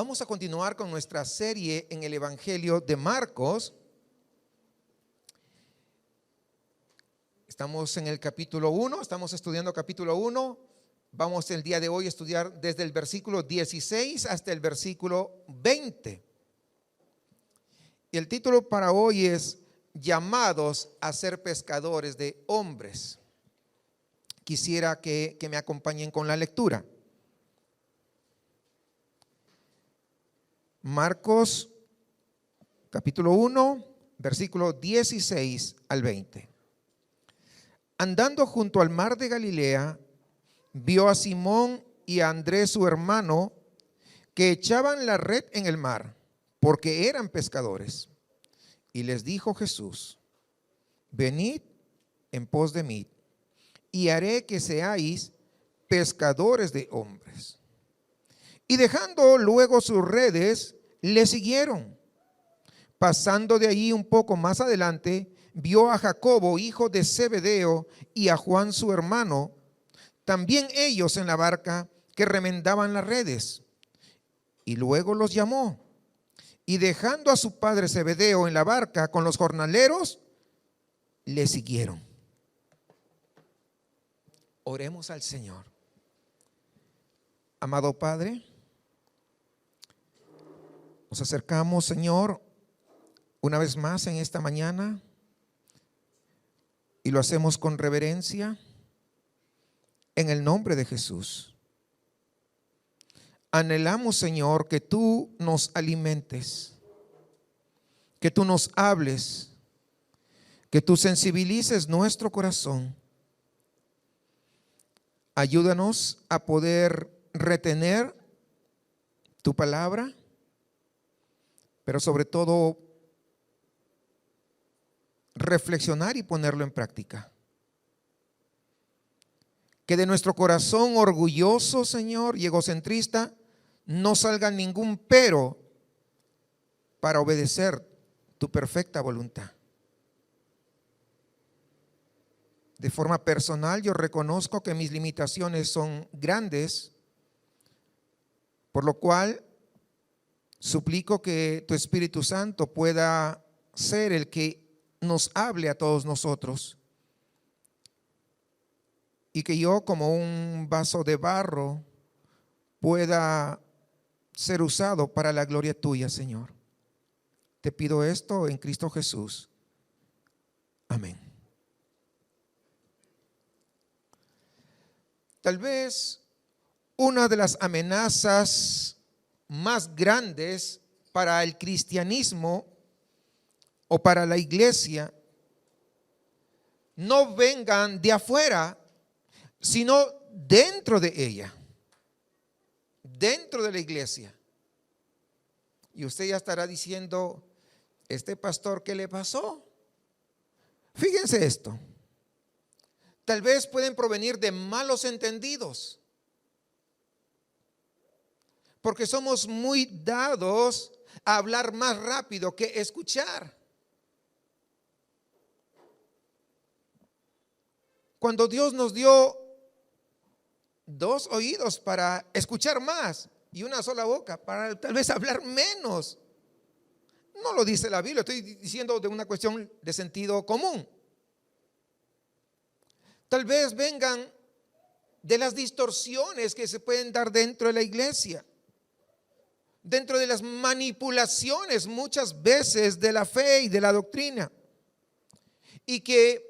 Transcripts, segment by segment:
Vamos a continuar con nuestra serie en el Evangelio de Marcos. Estamos en el capítulo 1, estamos estudiando capítulo 1. Vamos el día de hoy a estudiar desde el versículo 16 hasta el versículo 20. Y el título para hoy es Llamados a ser pescadores de hombres. Quisiera que me acompañen con la lectura. Marcos capítulo 1, versículo 16 al 20. Andando junto al mar de Galilea, vio a Simón y a Andrés su hermano, que echaban la red en el mar, porque eran pescadores. Y les dijo Jesús: venid en pos de mí, y haré que seáis pescadores de hombres. Y dejando luego sus redes, le siguieron. Pasando de allí un poco más adelante, vio a Jacobo, hijo de Zebedeo, y a Juan su hermano, también ellos en la barca, que remendaban las redes. Y luego los llamó. Y dejando a su padre Zebedeo en la barca con los jornaleros, le siguieron. Oremos al Señor. Amado Padre, nos acercamos, Señor, una vez más en esta mañana, y lo hacemos con reverencia en el nombre de Jesús. Anhelamos, Señor, que tú nos alimentes, que tú nos hables, que tú sensibilices nuestro corazón. Ayúdanos a poder retener tu palabra, pero sobre todo reflexionar y ponerlo en práctica. Que de nuestro corazón orgulloso, Señor, y egocentrista, no salga ningún pero para obedecer tu perfecta voluntad. De forma personal, yo reconozco que mis limitaciones son grandes, por lo cual suplico que tu Espíritu Santo pueda ser el que nos hable a todos nosotros, y que yo, como un vaso de barro, pueda ser usado para la gloria tuya, Señor. Te pido esto en Cristo Jesús. Amén. Tal vez una de las amenazas más grandes para el cristianismo o para la iglesia no vengan de afuera, sino dentro de ella, dentro de la iglesia. Y usted ya estará diciendo: este pastor, ¿qué le pasó? Fíjense esto. Tal vez pueden provenir de malos entendidos, porque somos muy dados a hablar más rápido que escuchar. Cuando Dios nos dio dos oídos para escuchar más y una sola boca para tal vez hablar menos. No lo dice la Biblia, estoy diciendo de una cuestión de sentido común. Tal vez vengan de las distorsiones que se pueden dar dentro de la iglesia, dentro de las manipulaciones muchas veces de la fe y de la doctrina, y que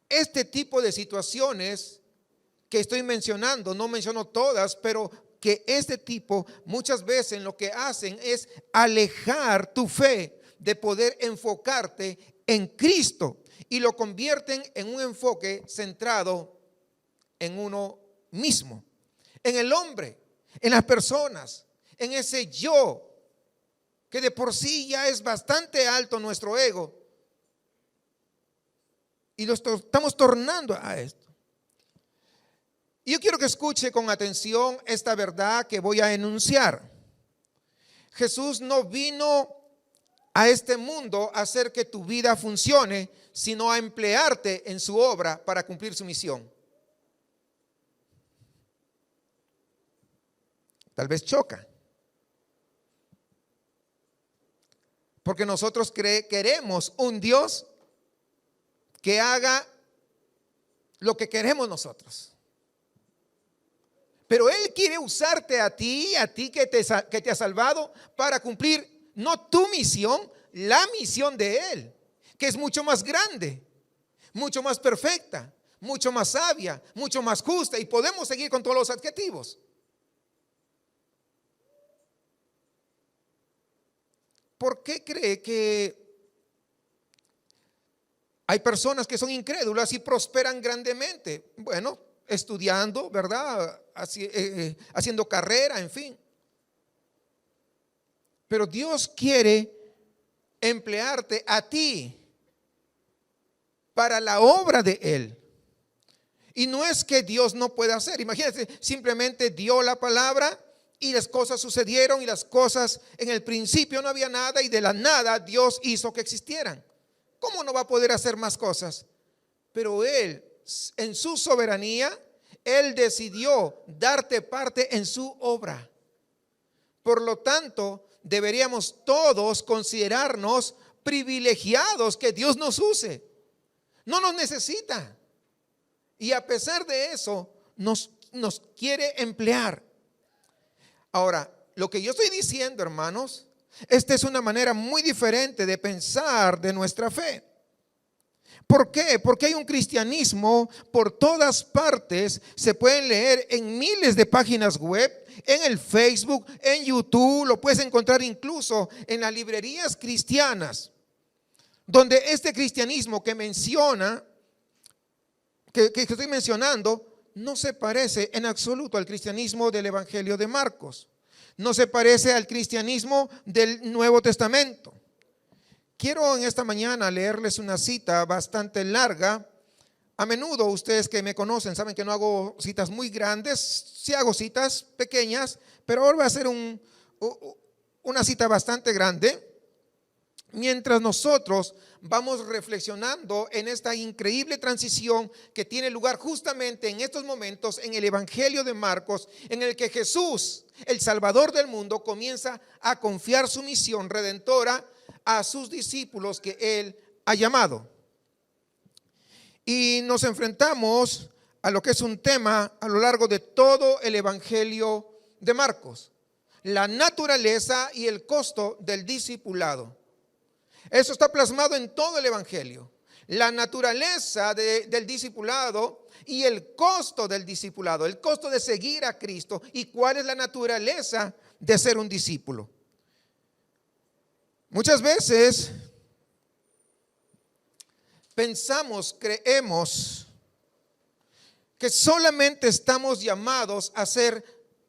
este tipo de situaciones que estoy mencionando, no menciono todas, pero que este tipo muchas veces lo que hacen es alejar tu fe de poder enfocarte en Cristo, y lo convierten en un enfoque centrado en uno mismo, en el hombre, en las personas, en ese yo, que de por sí ya es bastante alto nuestro ego, y lo estamos tornando a esto. Y yo quiero que escuche con atención esta verdad que voy a enunciar. Jesús no vino a este mundo a hacer que tu vida funcione, sino a emplearte en su obra para cumplir su misión. Tal vez choca, Porque nosotros queremos un Dios que haga lo que queremos nosotros. Pero Él quiere usarte a ti que te ha salvado, para cumplir no tu misión, la misión de Él, que es mucho más grande, mucho más perfecta, mucho más sabia, mucho más justa, y podemos seguir con todos los adjetivos. ¿Por qué cree que hay personas que son incrédulas y prosperan grandemente? Bueno, estudiando, ¿verdad? Haciendo carrera, en fin. Pero Dios quiere emplearte a ti para la obra de Él. Y no es que Dios no pueda hacer. Imagínense, simplemente dio la palabra y las cosas sucedieron, y las cosas, en el principio no había nada y de la nada Dios hizo que existieran. ¿Cómo no va a poder hacer más cosas? Pero Él, en su soberanía, Él decidió darte parte en su obra. Por lo tanto, deberíamos todos considerarnos privilegiados que Dios nos use. No nos necesita. Y a pesar de eso, nos quiere emplear. Ahora, lo que yo estoy diciendo, hermanos, esta es una manera muy diferente de pensar de nuestra fe. ¿Por qué? Porque hay un cristianismo por todas partes. Se pueden leer en miles de páginas web, en el Facebook, en YouTube. Lo puedes encontrar incluso en las librerías cristianas, donde este cristianismo que menciona, que estoy mencionando, no se parece en absoluto al cristianismo del Evangelio de Marcos. No se parece al cristianismo del Nuevo Testamento. Quiero en esta mañana leerles una cita bastante larga. A menudo ustedes que me conocen saben que no hago citas muy grandes. Sí hago citas pequeñas, pero ahora voy a hacer una cita bastante grande. Mientras nosotros vamos reflexionando en esta increíble transición que tiene lugar justamente en estos momentos en el Evangelio de Marcos, en el que Jesús, el Salvador del mundo, comienza a confiar su misión redentora a sus discípulos que Él ha llamado. Y nos enfrentamos a lo que es un tema a lo largo de todo el Evangelio de Marcos: la naturaleza y el costo del discipulado. Eso está plasmado en todo el Evangelio. La naturaleza del discipulado y el costo del discipulado, el costo de seguir a Cristo, y cuál es la naturaleza de ser un discípulo. Muchas veces pensamos, creemos que solamente estamos llamados a ser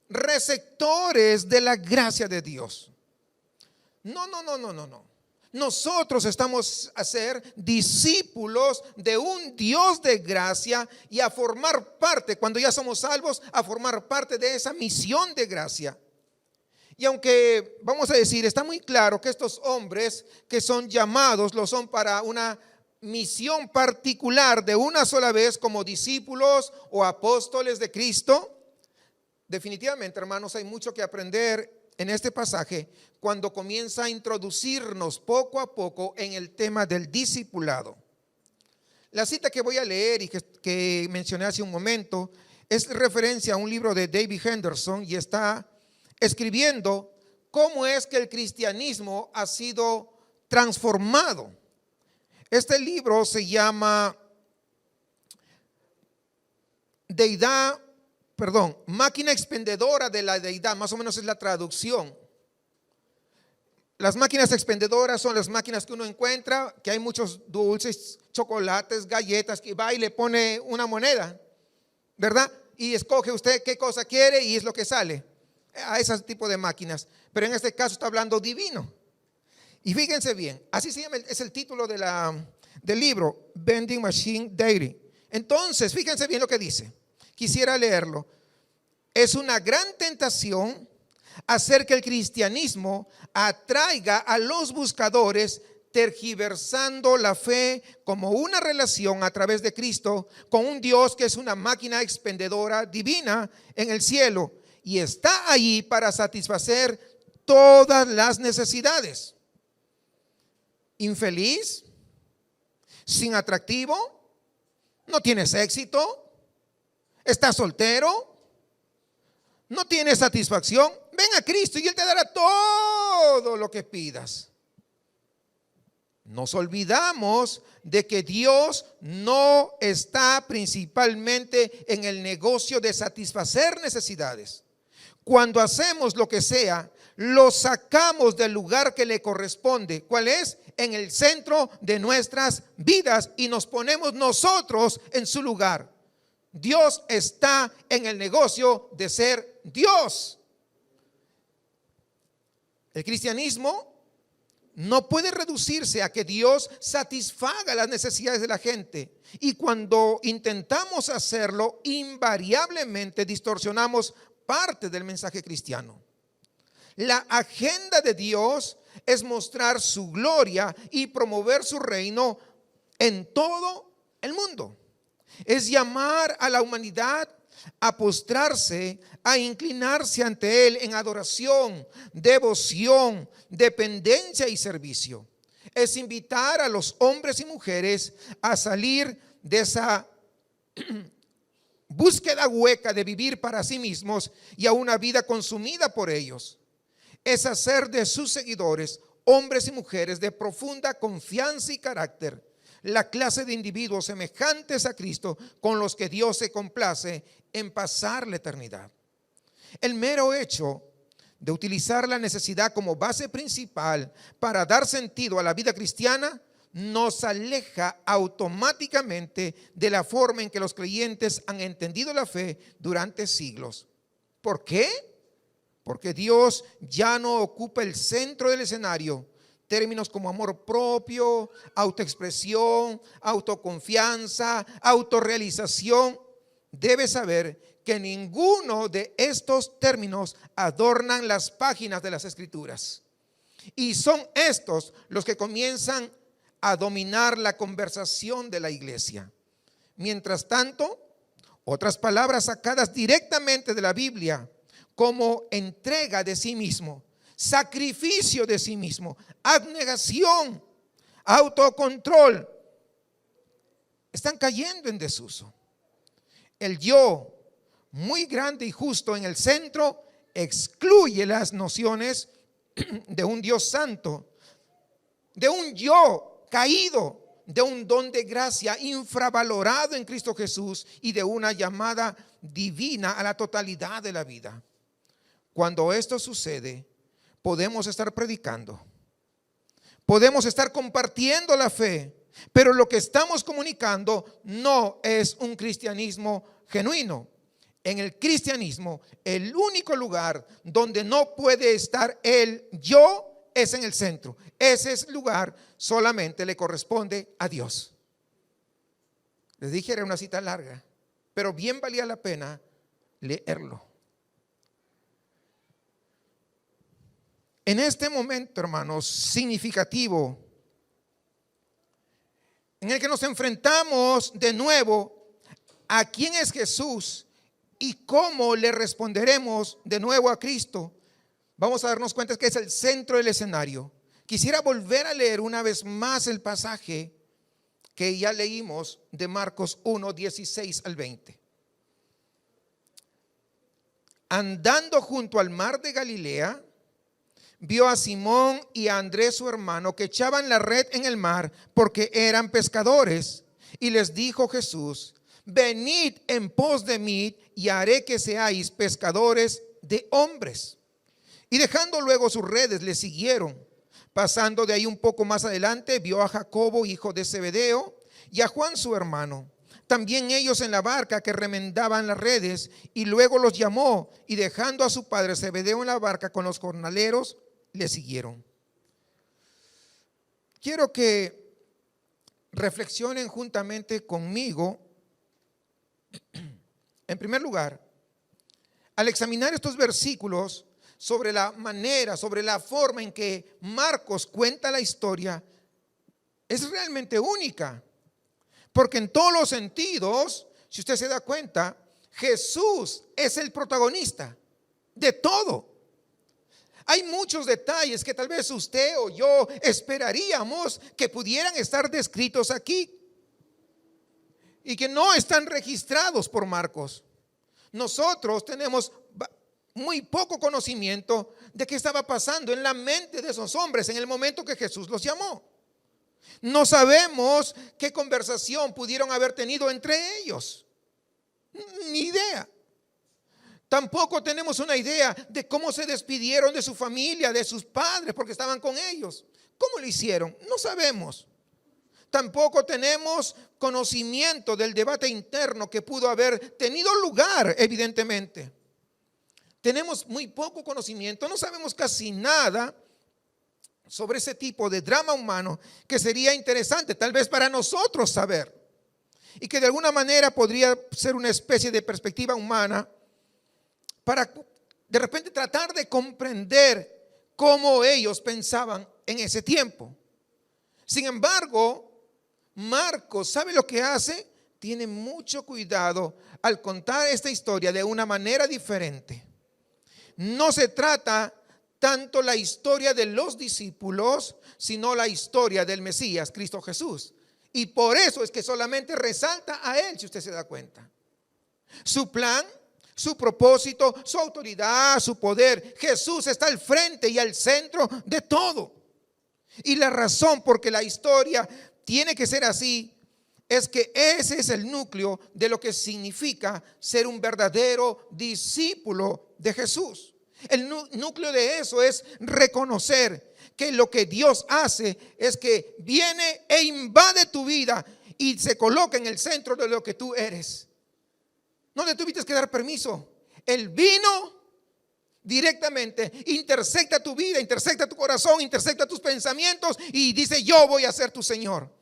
receptores de la gracia de Dios. No. Nosotros estamos a ser discípulos de un Dios de gracia y a formar parte, cuando ya somos salvos, a formar parte de esa misión de gracia. Y aunque vamos a decir, está muy claro que estos hombres que son llamados lo son para una misión particular de una sola vez como discípulos o apóstoles de Cristo, definitivamente, hermanos, hay mucho que aprender en este pasaje cuando comienza a introducirnos poco a poco en el tema del discipulado. La cita que voy a leer y que mencioné hace un momento es referencia a un libro de David Henderson, y está escribiendo cómo es que el cristianismo ha sido transformado. Este libro se llama Máquina expendedora de la deidad, más o menos es la traducción. Las máquinas expendedoras son las máquinas que uno encuentra, que hay muchos dulces, chocolates, galletas, que va y le pone una moneda, ¿verdad? Y escoge usted qué cosa quiere y es lo que sale. A ese tipo de máquinas. Pero en este caso está hablando divino. Y fíjense bien, así se llama, es el título del libro, Vending Machine Diary. Entonces, fíjense bien lo que dice. Quisiera leerlo. Es una gran tentación hacer que el cristianismo atraiga a los buscadores, tergiversando la fe como una relación a través de Cristo con un Dios que es una máquina expendedora divina en el cielo y está allí para satisfacer todas las necesidades. infeliz, sin atractivo, no tienes éxito, estás soltero, no tienes satisfacción, ven a Cristo y Él te dará todo lo que pidas. Nos olvidamos de que Dios no está principalmente en el negocio de satisfacer necesidades. Cuando hacemos lo que sea, lo sacamos del lugar que le corresponde. ¿Cuál es? En el centro de nuestras vidas, y nos ponemos nosotros en su lugar. Dios está en el negocio de ser Dios. El cristianismo no puede reducirse a que Dios satisfaga las necesidades de la gente. Y cuando intentamos hacerlo, invariablemente distorsionamos parte del mensaje cristiano. La agenda de Dios es mostrar su gloria y promover su reino en todo el mundo. Es llamar a la humanidad a postrarse, a inclinarse ante Él en adoración, devoción, dependencia y servicio. Es invitar a los hombres y mujeres a salir de esa búsqueda hueca de vivir para sí mismos y a una vida consumida por ellos. Es hacer de sus seguidores hombres y mujeres de profunda confianza y carácter, la clase de individuos semejantes a Cristo con los que Dios se complace en pasar la eternidad. El mero hecho de utilizar la necesidad como base principal para dar sentido a la vida cristiana nos aleja automáticamente de la forma en que los creyentes han entendido la fe durante siglos. ¿Por qué? Porque Dios ya no ocupa el centro del escenario. Términos como amor propio, autoexpresión, autoconfianza, autorrealización. Debes saber que ninguno de estos términos adornan las páginas de las Escrituras. Y son estos los que comienzan a dominar la conversación de la iglesia. Mientras tanto, otras palabras sacadas directamente de la Biblia, como entrega de sí mismo, sacrificio de sí mismo, abnegación, autocontrol, están cayendo en desuso. El yo, muy grande y justo en el centro, excluye las nociones de un Dios santo, de un yo caído, de un don de gracia infravalorado en Cristo Jesús y de una llamada divina a la totalidad de la vida. Cuando esto sucede, podemos estar predicando, podemos estar compartiendo la fe, pero lo que estamos comunicando no es un cristianismo genuino. En el cristianismo, el único lugar donde no puede estar el yo es en el centro. Ese lugar solamente le corresponde a Dios. Les dije, era una cita larga, pero bien valía la pena leerlo. En este momento, hermanos, significativo, en el que nos enfrentamos de nuevo a quién es Jesús y cómo le responderemos de nuevo a Cristo, vamos a darnos cuenta que es el centro del escenario. Quisiera volver a leer una vez más el pasaje que ya leímos de Marcos 1, 16 al 20. Andando junto al mar de Galilea, vio a Simón y a Andrés su hermano que echaban la red en el mar porque eran pescadores. Y les dijo Jesús: venid en pos de mí y haré que seáis pescadores de hombres. Y dejando luego sus redes, le siguieron. Pasando de ahí un poco más adelante, vio a Jacobo, hijo de Zebedeo, y a Juan su hermano, también ellos en la barca que remendaban las redes, y luego los llamó, y dejando a su padre Zebedeo en la barca con los jornaleros, le siguieron. Quiero que reflexionen juntamente conmigo. En primer lugar, al examinar estos versículos sobre la manera, sobre la forma en que Marcos cuenta la historia, es realmente única, porque en todos los sentidos, si usted se da cuenta, Jesús es el protagonista de todo. Hay muchos detalles que tal vez usted o yo esperaríamos que pudieran estar descritos aquí y que no están registrados por Marcos. Nosotros tenemos muy poco conocimiento de qué estaba pasando en la mente de esos hombres en el momento que Jesús los llamó. No sabemos qué conversación pudieron haber tenido entre ellos. Ni idea. Tampoco tenemos una idea de cómo se despidieron de su familia, de sus padres, porque estaban con ellos. ¿Cómo lo hicieron? No sabemos. Tampoco tenemos conocimiento del debate interno que pudo haber tenido lugar, evidentemente. Tenemos muy poco conocimiento, no sabemos casi nada sobre ese tipo de drama humano que sería interesante tal vez para nosotros saber y que de alguna manera podría ser una especie de perspectiva humana para de repente tratar de comprender cómo ellos pensaban en ese tiempo. Sin embargo, Marcos, ¿sabe lo que hace? Tiene mucho cuidado al contar esta historia de una manera diferente. No se trata tanto la historia de los discípulos, sino la historia del Mesías, Cristo Jesús. Y por eso es que solamente resalta a Él, si usted se da cuenta. Su plan, su propósito, su autoridad, su poder. Jesús está al frente y al centro de todo. Y la razón por que la historia tiene que ser así es que ese es el núcleo de lo que significa ser un verdadero discípulo de Jesús. El núcleo de eso es reconocer que lo que Dios hace es que viene e invade tu vida y se coloca en el centro de lo que tú eres. No le tuviste que dar permiso. Él vino directamente, intersecta tu vida, intersecta tu corazón, intersecta tus pensamientos y dice: yo voy a ser tu Señor.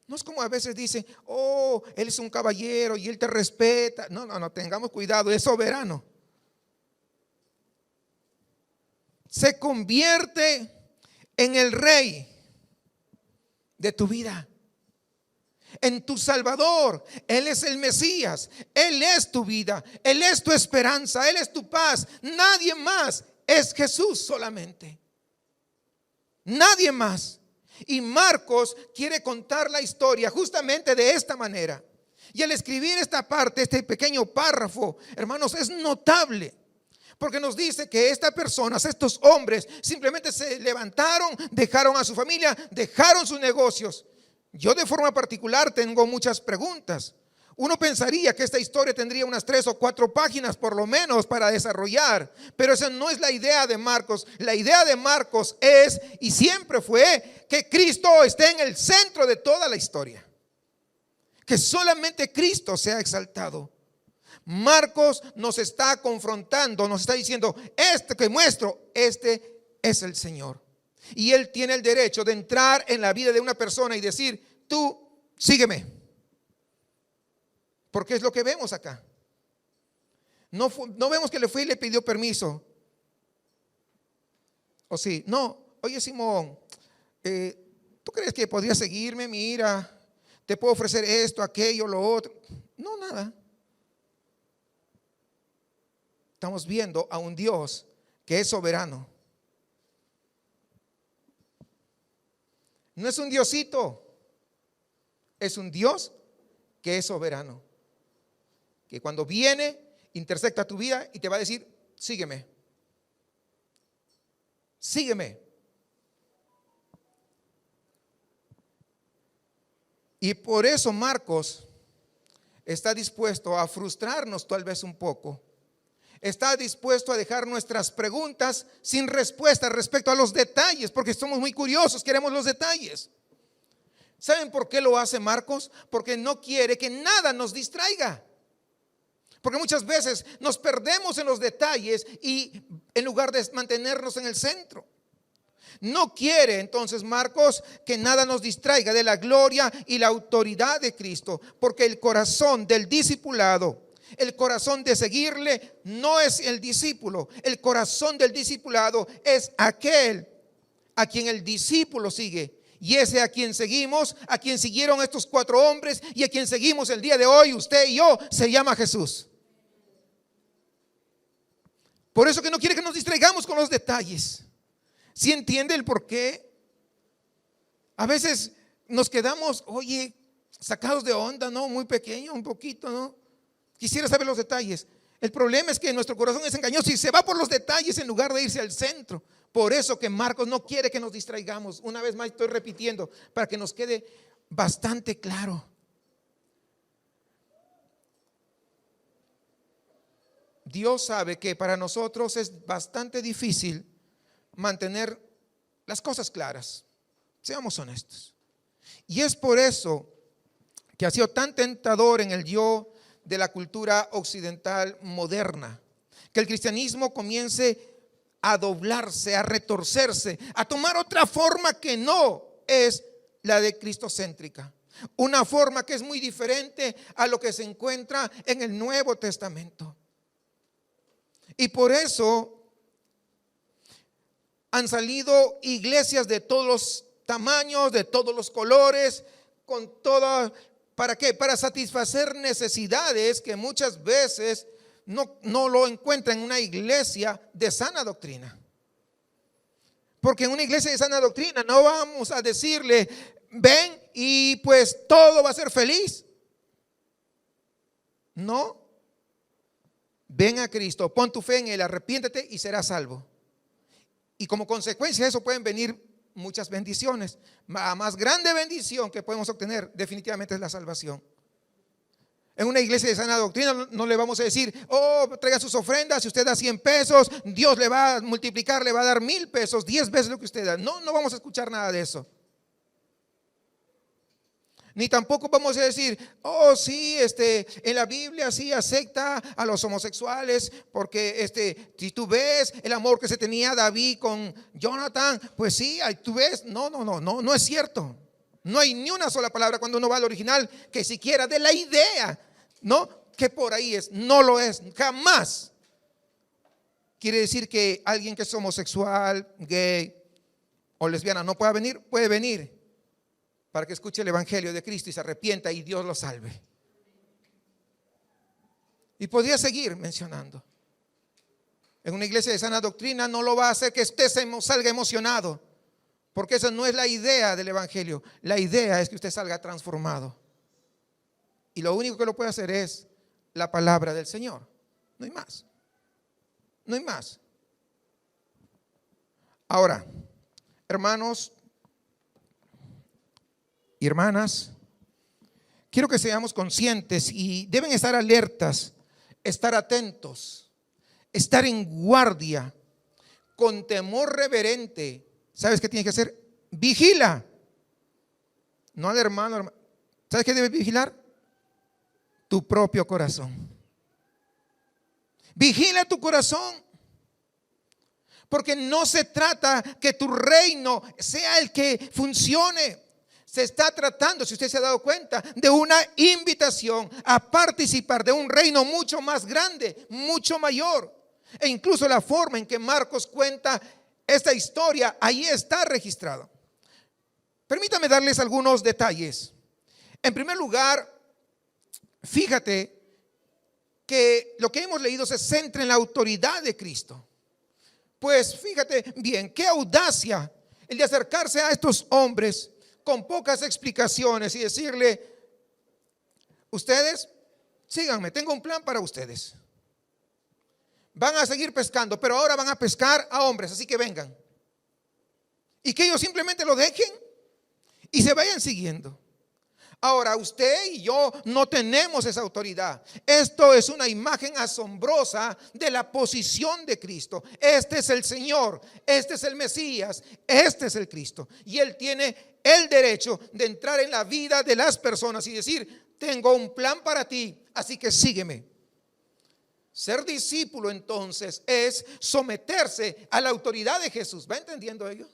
No es como a veces dicen: oh, Él es un caballero y Él te respeta. No, tengamos cuidado, es soberano. Se convierte en el rey de tu vida, en tu Salvador. Él es el Mesías, Él es tu vida, Él es tu esperanza, Él es tu paz. Nadie más, es Jesús solamente. Nadie más. Y Marcos quiere contar la historia justamente de esta manera. Y al escribir esta parte, este pequeño párrafo, hermanos, es notable. Porque nos dice que estas personas, estos hombres, simplemente se levantaron, dejaron a su familia, dejaron sus negocios. Yo de forma particular tengo muchas preguntas. Uno pensaría que esta historia tendría unas 3 o 4 páginas por lo menos para desarrollar, pero esa no es la idea de Marcos. La idea de Marcos es y siempre fue que Cristo esté en el centro de toda la historia, que solamente Cristo sea exaltado. Marcos nos está confrontando, nos está diciendo: este que muestro, este es el Señor. Y Él tiene el derecho de entrar en la vida de una persona y decir: tú sígueme. Porque es lo que vemos acá. No vemos que le fue y le pidió permiso. ¿O sí? No, oye Simón, ¿tú crees que podrías seguirme? Mira, te puedo ofrecer esto, aquello, lo otro. No, nada. Estamos viendo a un Dios que es soberano. No es un diosito, es un Dios que es soberano. Que cuando viene, intersecta tu vida y te va a decir: sígueme. Sígueme. Y por eso Marcos está dispuesto a frustrarnos tal vez un poco. Está dispuesto a dejar nuestras preguntas sin respuesta respecto a los detalles, porque somos muy curiosos, queremos los detalles. ¿Saben por qué lo hace Marcos? Porque no quiere que nada nos distraiga. Porque muchas veces nos perdemos en los detalles y en lugar de mantenernos en el centro. No quiere entonces Marcos que nada nos distraiga de la gloria y la autoridad de Cristo, porque el corazón del discipulado, el corazón de seguirle, no es el discípulo. El corazón del discipulado es aquel a quien el discípulo sigue. Y ese a quien seguimos, a quien siguieron estos 4 hombres y a quien seguimos el día de hoy, usted y yo, se llama Jesús. Por eso que no quiere que nos distraigamos con los detalles. ¿Sí entiende el por qué? A veces nos quedamos, oye, sacados de onda, ¿no? Muy pequeño, un poquito, ¿no? Quisiera saber los detalles. El problema es que nuestro corazón es engañoso y se va por los detalles en lugar de irse al centro. Por eso que Marcos no quiere que nos distraigamos. Una vez más estoy repitiendo para que nos quede bastante claro. Dios sabe que para nosotros es bastante difícil mantener las cosas claras. Seamos honestos. Y es por eso que ha sido tan tentador en el yo de la cultura occidental moderna, que el cristianismo comience a doblarse, a retorcerse, a tomar otra forma que no es la de cristocéntrica. Una forma que es muy diferente a lo que se encuentra en el Nuevo Testamento. Y por eso han salido iglesias de todos los tamaños, de todos los colores, con toda, ¿para qué? Para satisfacer necesidades que muchas veces no lo encuentran en una iglesia de sana doctrina. Porque en una iglesia de sana doctrina no vamos a decirle, ven y pues todo va a ser feliz. No. Ven a Cristo, pon tu fe en Él, arrepiéntete y serás salvo. Y como consecuencia de eso pueden venir muchas bendiciones. La más grande bendición que podemos obtener definitivamente es la salvación. En una iglesia de sana doctrina no le vamos a decir, oh, traiga sus ofrendas, si usted da 100 pesos, Dios le va a multiplicar, le va a dar 1000 pesos, 10 veces lo que usted da. No vamos a escuchar nada de eso. Ni tampoco vamos a decir, oh sí, en la Biblia sí acepta a los homosexuales, porque si tú ves el amor que se tenía David con Jonathan, pues sí, tú ves. No es cierto. No hay ni una sola palabra cuando uno va al original que siquiera dé la idea, ¿no? Que por ahí es. No lo es, jamás. Quiere decir que alguien que es homosexual, gay o lesbiana no pueda venir, puede venir para que escuche el evangelio de Cristo y se arrepienta y Dios lo salve. Y podría seguir mencionando. En una iglesia de sana doctrina no lo va a hacer que usted salga emocionado, porque esa no es la idea del evangelio. La idea es que usted salga transformado. Y lo único que lo puede hacer es la palabra del Señor. No hay más. No hay más. Ahora, hermanos y hermanas, quiero que seamos conscientes y deben estar alertas, estar atentos, estar en guardia, con temor reverente. ¿Sabes qué tienes que hacer? Vigila. No al hermano. ¿Sabes qué debes vigilar? Tu propio corazón. Vigila tu corazón. Porque no se trata que tu reino sea el que funcione. Se está tratando, si usted se ha dado cuenta, de una invitación a participar de un reino mucho más grande, mucho mayor. E incluso la forma en que Marcos cuenta esta historia, ahí está registrado. Permítame darles algunos detalles. En primer lugar, fíjate que lo que hemos leído se centra en la autoridad de Cristo. Pues fíjate bien, qué audacia el de acercarse a estos hombres con pocas explicaciones y decirle, ustedes síganme, tengo un plan para ustedes. Van a seguir pescando, pero ahora van a pescar a hombres, así que vengan. Y que ellos simplemente lo dejen y se vayan siguiendo. Ahora, usted y yo no tenemos esa autoridad. Esto es una imagen asombrosa de la posición de Cristo. Este es el Señor, este es el Mesías, este es el Cristo. Y Él tiene el derecho de entrar en la vida de las personas y decir, tengo un plan para ti, así que sígueme. Ser discípulo entonces es someterse a la autoridad de Jesús. ¿Va entendiendo ello?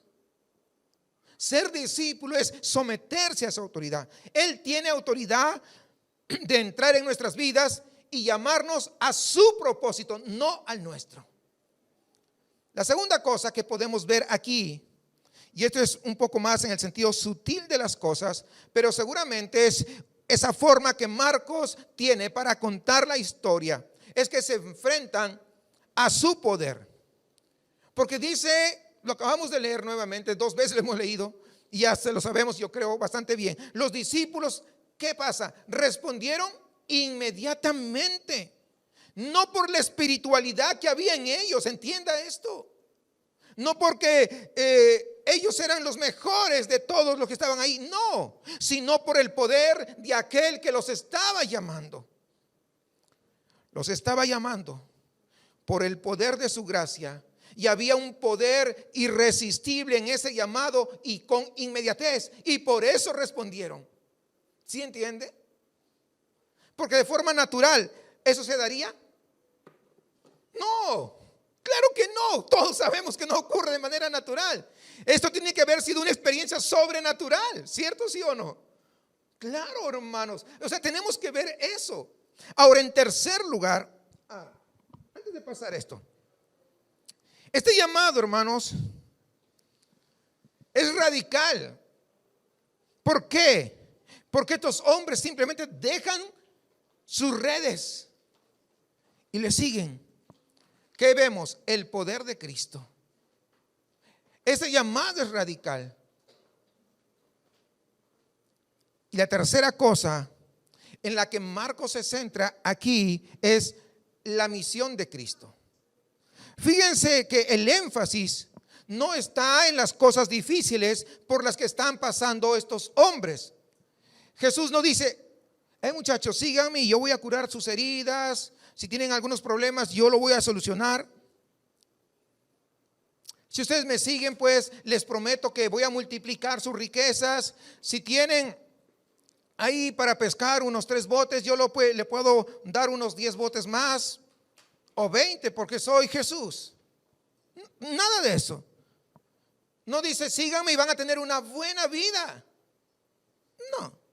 Ser discípulo es someterse a esa autoridad. Él tiene autoridad de entrar en nuestras vidas y llamarnos a su propósito, no al nuestro. La segunda cosa que podemos ver aquí, y esto es un poco más en el sentido sutil de las cosas, pero seguramente es esa forma que Marcos tiene para contar la historia, es que se enfrentan a su poder. Porque dice, lo acabamos de leer nuevamente, 2 veces lo hemos leído y ya se lo sabemos, yo creo, bastante bien. Los discípulos, ¿qué pasa? Respondieron inmediatamente. No por la espiritualidad que había en ellos, entienda esto. No porque ellos eran los mejores de todos los que estaban ahí, no, sino por el poder de aquel que los estaba llamando. Los estaba llamando por el poder de su gracia. Y había un poder irresistible en ese llamado y con inmediatez. Y por eso respondieron. ¿Sí entiende? Porque de forma natural, ¿eso se daría? No, claro que no. Todos sabemos que no ocurre de manera natural. Esto tiene que haber sido una experiencia sobrenatural, ¿cierto? ¿Sí o no? Claro, hermanos. O sea, tenemos que ver eso. Ahora, en tercer lugar, antes de pasar esto, este llamado, hermanos, es radical. ¿Por qué? Porque estos hombres simplemente dejan sus redes y le siguen. ¿Qué vemos? El poder de Cristo. Ese llamado es radical. Y la tercera cosa en la que Marcos se centra aquí es la misión de Cristo. Fíjense que el énfasis no está en las cosas difíciles por las que están pasando estos hombres. Jesús no dice, muchachos, síganme y yo voy a curar sus heridas. Si tienen algunos problemas, yo lo voy a solucionar. Si ustedes me siguen, pues les prometo que voy a multiplicar sus riquezas. Si tienen ahí para pescar unos 3 botes, yo le puedo dar unos 10 botes más o 20 porque soy Jesús. Nada de eso. No dice síganme y van a tener una buena vida. No.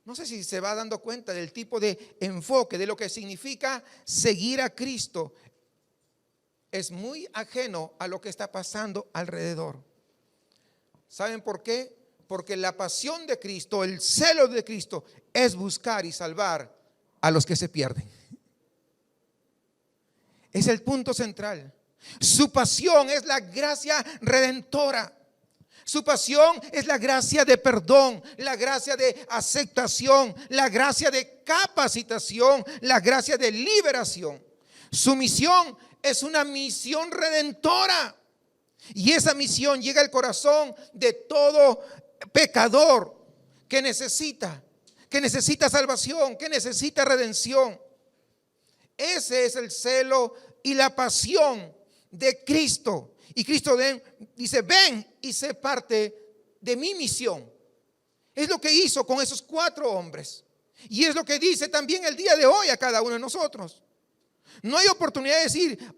No sé si se va dando cuenta del tipo de enfoque, de lo que significa seguir a Cristo. Es muy ajeno a lo que está pasando alrededor. ¿Saben por qué? Porque la pasión de Cristo, el celo de Cristo es buscar y salvar a los que se pierden. Es el punto central. Su pasión es la gracia redentora. Su pasión es la gracia de perdón, la gracia de aceptación, la gracia de capacitación, la gracia de liberación. Su misión es una misión redentora. Y esa misión llega al corazón de todo pecador que necesita salvación, que necesita redención. Ese es el celo y la pasión de Cristo. Y Cristo dice, ven y sé parte de mi misión. Es lo que hizo con esos 4 hombres. Y es lo que dice también el día de hoy a cada uno de nosotros. No hay oportunidad de decir,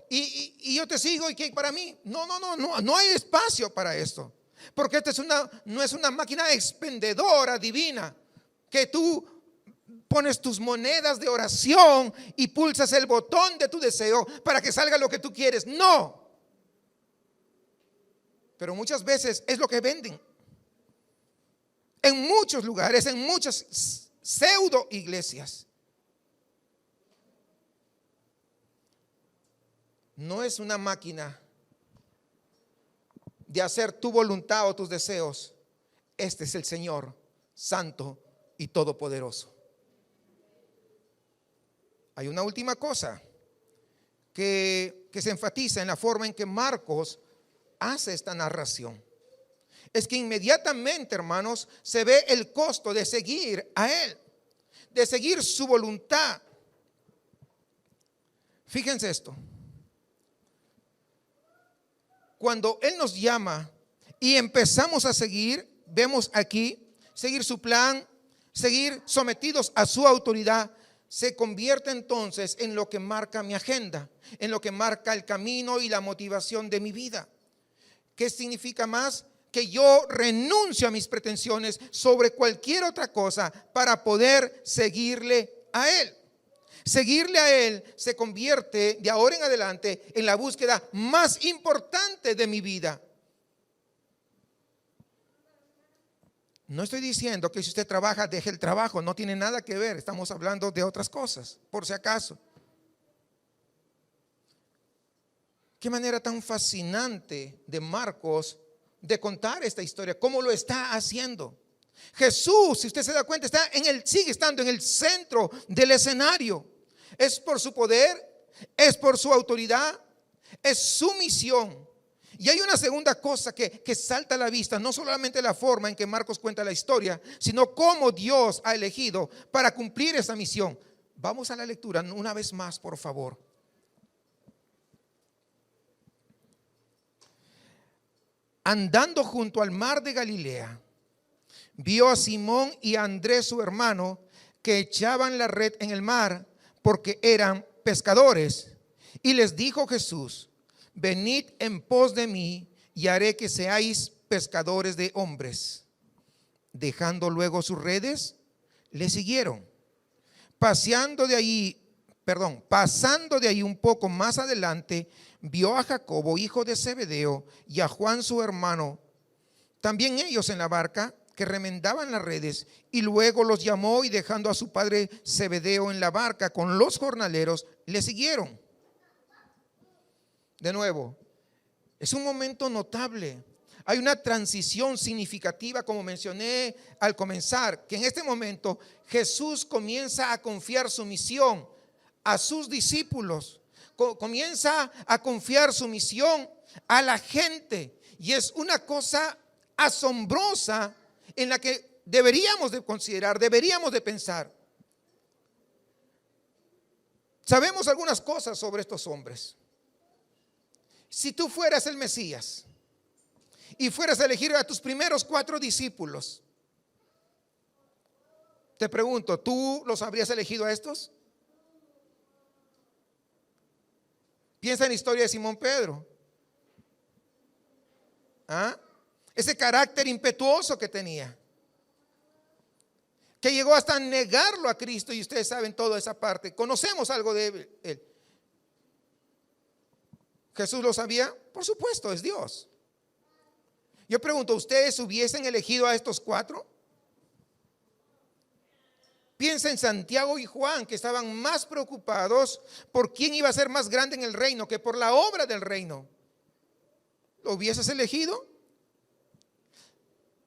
y yo te sigo y que para mí. No hay espacio para esto. Porque esta no es una máquina expendedora divina que tú pones tus monedas de oración y pulsas el botón de tu deseo para que salga lo que tú quieres. No. Pero muchas veces es lo que venden. En muchos lugares, en muchas pseudo iglesias. No es una máquina de hacer tu voluntad o tus deseos. Este es el Señor Santo y Todopoderoso. Hay una última cosa que se enfatiza en la forma en que Marcos hace esta narración. Es que inmediatamente, hermanos, se ve el costo de seguir a Él, de seguir su voluntad. Fíjense esto. Cuando Él nos llama y empezamos a seguir, vemos aquí, seguir su plan, seguir sometidos a su autoridad, se convierte entonces en lo que marca mi agenda, en lo que marca el camino y la motivación de mi vida. ¿Qué significa más? Que yo renuncio a mis pretensiones sobre cualquier otra cosa para poder seguirle a Él. Seguirle a Él se convierte de ahora en adelante en la búsqueda más importante de mi vida. No estoy diciendo que si usted trabaja, deje el trabajo, no tiene nada que ver, estamos hablando de otras cosas, por si acaso. Qué manera tan fascinante de Marcos de contar esta historia, cómo lo está haciendo. Jesús, si usted se da cuenta, sigue estando en el centro del escenario. Es por su poder, es por su autoridad, es su misión. Y hay una segunda cosa que salta a la vista, no solamente la forma en que Marcos cuenta la historia, sino cómo Dios ha elegido para cumplir esa misión. Vamos a la lectura una vez más, por favor. Andando junto al mar de Galilea, vio a Simón y a Andrés su hermano que echaban la red en el mar porque eran pescadores. Y les dijo Jesús: venid en pos de mí y haré que seáis pescadores de hombres. Dejando luego sus redes, le siguieron. Pasando de ahí un poco más adelante, vio a Jacobo, hijo de Zebedeo, y a Juan su hermano, también ellos en la barca, que remendaban las redes, y luego los llamó, y dejando a su padre Zebedeo en la barca con los jornaleros, le siguieron. De nuevo, es un momento notable. Hay una transición significativa, como mencioné al comenzar, que en este momento Jesús comienza a confiar su misión a sus discípulos, comienza a confiar su misión a la gente, y es una cosa asombrosa en la que deberíamos de considerar, deberíamos de pensar. Sabemos algunas cosas sobre estos hombres. Si tú fueras el Mesías y fueras a elegir a tus primeros 4 discípulos, te pregunto, ¿tú los habrías elegido a estos? Piensa en la historia de Simón Pedro. Ese carácter impetuoso que tenía, que llegó hasta negarlo a Cristo, y ustedes saben toda esa parte. Conocemos algo de él. ¿Jesús lo sabía? Por supuesto, es Dios. Yo pregunto, ¿ustedes hubiesen elegido a estos 4? Piensa en Santiago y Juan, que estaban más preocupados por quién iba a ser más grande en el reino que por la obra del reino. ¿Lo hubieses elegido?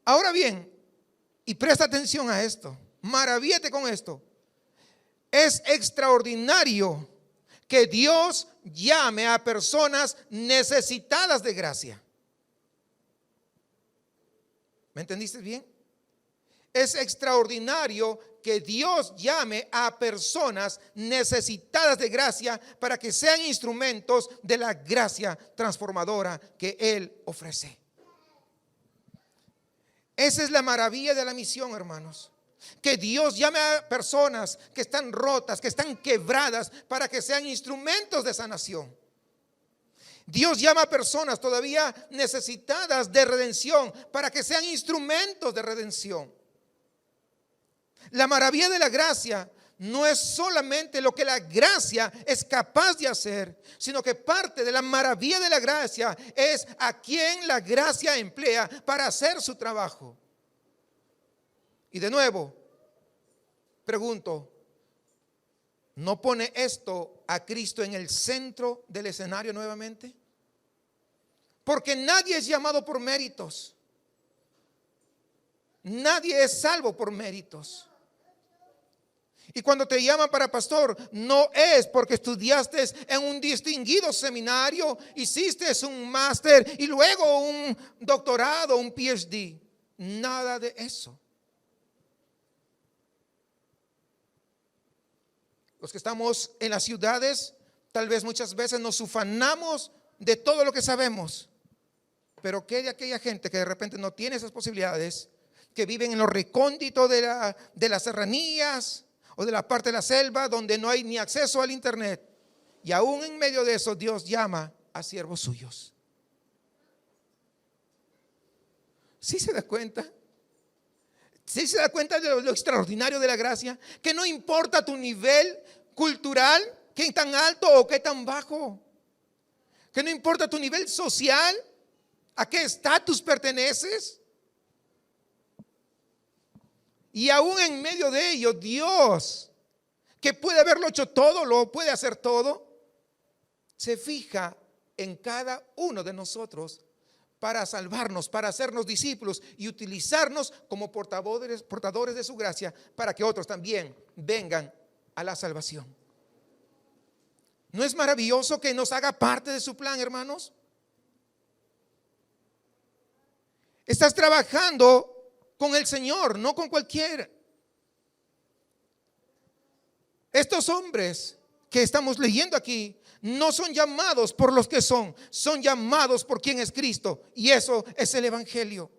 Ahora bien, y presta atención a esto, maravíllate con esto. Es extraordinario que Dios llame a personas necesitadas de gracia. ¿Me entendiste bien? Es extraordinario que Dios llame a personas necesitadas de gracia para que sean instrumentos de la gracia transformadora que Él ofrece. Esa es la maravilla de la misión, hermanos. Que Dios llame a personas que están rotas, que están quebradas, para que sean instrumentos de sanación. Dios llama a personas todavía necesitadas de redención para que sean instrumentos de redención. La maravilla de la gracia no es solamente lo que la gracia es capaz de hacer, sino que parte de la maravilla de la gracia es a quien la gracia emplea para hacer su trabajo. Y de nuevo, pregunto, ¿no pone esto a Cristo en el centro del escenario nuevamente? Porque nadie es llamado por méritos. Nadie es salvo por méritos. Y cuando te llaman para pastor, no es porque estudiaste en un distinguido seminario, hiciste un máster y luego un doctorado, un PhD. Nada de eso. Los que estamos en las ciudades, tal vez muchas veces nos ufanamos de todo lo que sabemos. Pero ¿qué de aquella gente que de repente no tiene esas posibilidades, que viven en lo recóndito de las serranías o de la parte de la selva donde no hay ni acceso al internet? Y aún en medio de eso Dios llama a siervos suyos. ¿Sí se da cuenta? ¿Sí se da cuenta de lo extraordinario de la gracia? Que no importa tu nivel cultural, qué tan alto o qué tan bajo. Que no importa tu nivel social, a qué estatus perteneces. Y aún en medio de ello, Dios, que puede haberlo hecho todo, lo puede hacer todo, se fija en cada uno de nosotros para salvarnos, para hacernos discípulos y utilizarnos como portadores de su gracia para que otros también vengan a la salvación. ¿No es maravilloso que nos haga parte de su plan, hermanos? Estás trabajando con el Señor, no con cualquiera. Estos hombres que estamos leyendo aquí no son llamados por los que son llamados por quien es Cristo. Y eso es el Evangelio.